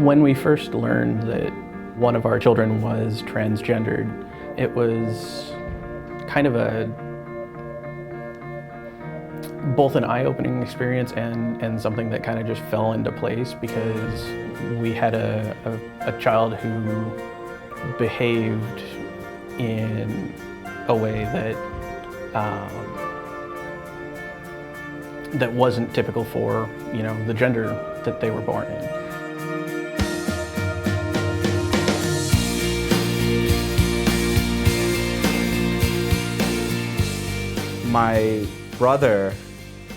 When we first learned that one of our children was transgendered, it was kind of both an eye-opening experience and something that kind of just fell into place, because we had a child who behaved in a way that wasn't typical for, the gender that they were born in. My brother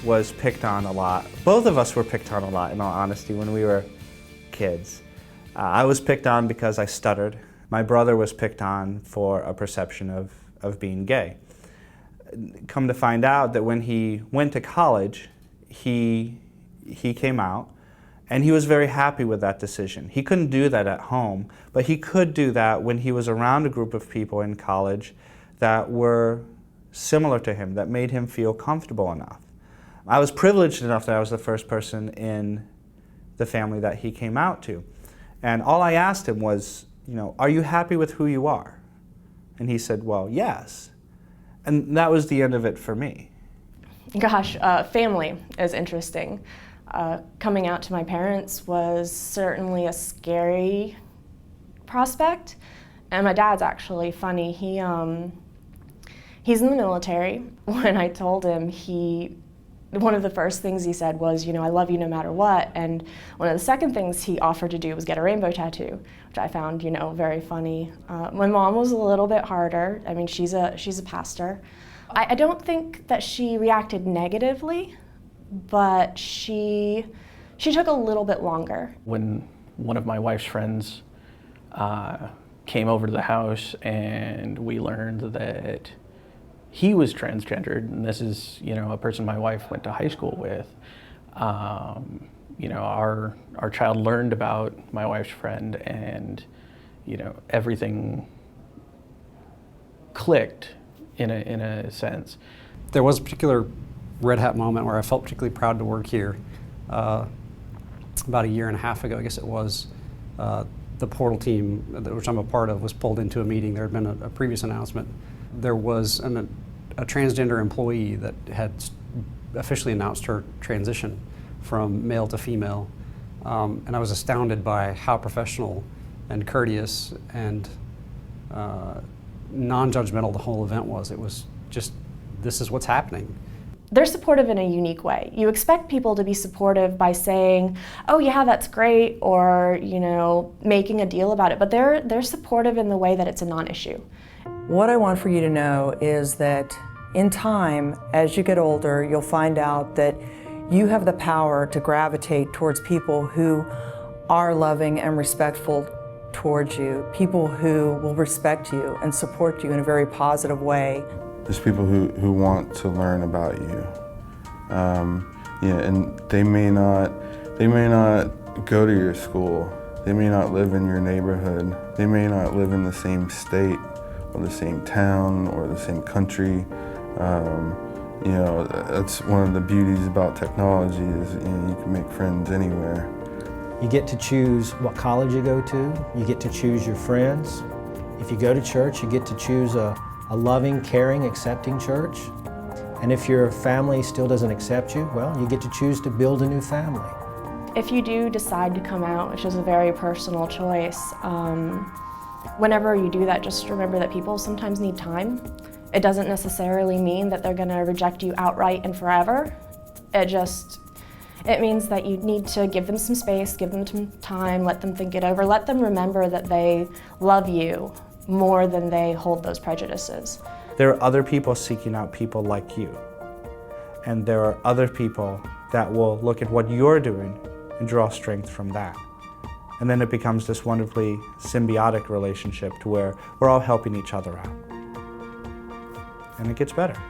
was picked on a lot. Both of us were picked on a lot, in all honesty, when we were kids. I was picked on because I stuttered. My brother was picked on for a perception of being gay. Come to find out that when he went to college, he came out, and he was very happy with that decision. He couldn't do that at home, but he could do that when he was around a group of people in college that were similar to him, that made him feel comfortable enough. I was privileged enough that I was the first person in the family that he came out to. And all I asked him was, are you happy with who you are? And he said, well, yes. And that was the end of it for me. Gosh, family is interesting. Coming out to my parents was certainly a scary prospect. And my dad's actually funny. He's in the military. When I told him, one of the first things he said was, I love you no matter what. And one of the second things he offered to do was get a rainbow tattoo, which I found, very funny. My mom was a little bit harder. I mean, she's a pastor. I don't think that she reacted negatively, but she took a little bit longer. When one of my wife's friends came over to the house and we learned that he was transgendered, and this is, a person my wife went to high school with. Our child learned about my wife's friend, and, everything clicked in a sense. There was a particular red hat moment where I felt particularly proud to work here. About a year and a half ago, I guess it was, the portal team, which I'm a part of, was pulled into a meeting. There had been a previous announcement. There was a transgender employee that had officially announced her transition from male to female. And I was astounded by how professional and courteous and non-judgmental the whole event was. It was just, this is what's happening. They're supportive in a unique way. You expect people to be supportive by saying, oh yeah, that's great, or making a deal about it, but they're supportive in the way that it's a non-issue. What I want for you to know is that in time, as you get older, you'll find out that you have the power to gravitate towards people who are loving and respectful towards you, people who will respect you and support you in a very positive way. There's people who want to learn about you. And they may not go to your school. They may not live in your neighborhood. They may not live in the same state or the same town or the same country. That's one of the beauties about technology is you can make friends anywhere. You get to choose what college you go to. You get to choose your friends. If you go to church, you get to choose a loving, caring, accepting church. And if your family still doesn't accept you, well, you get to choose to build a new family. If you do decide to come out, which is a very personal choice, whenever you do that, just remember that people sometimes need time. It doesn't necessarily mean that they're going to reject you outright and forever. It means that you need to give them some space, give them some time, let them think it over, let them remember that they love you more than they hold those prejudices. There are other people seeking out people like you. And there are other people that will look at what you're doing and draw strength from that. And then it becomes this wonderfully symbiotic relationship to where we're all helping each other out. And it gets better.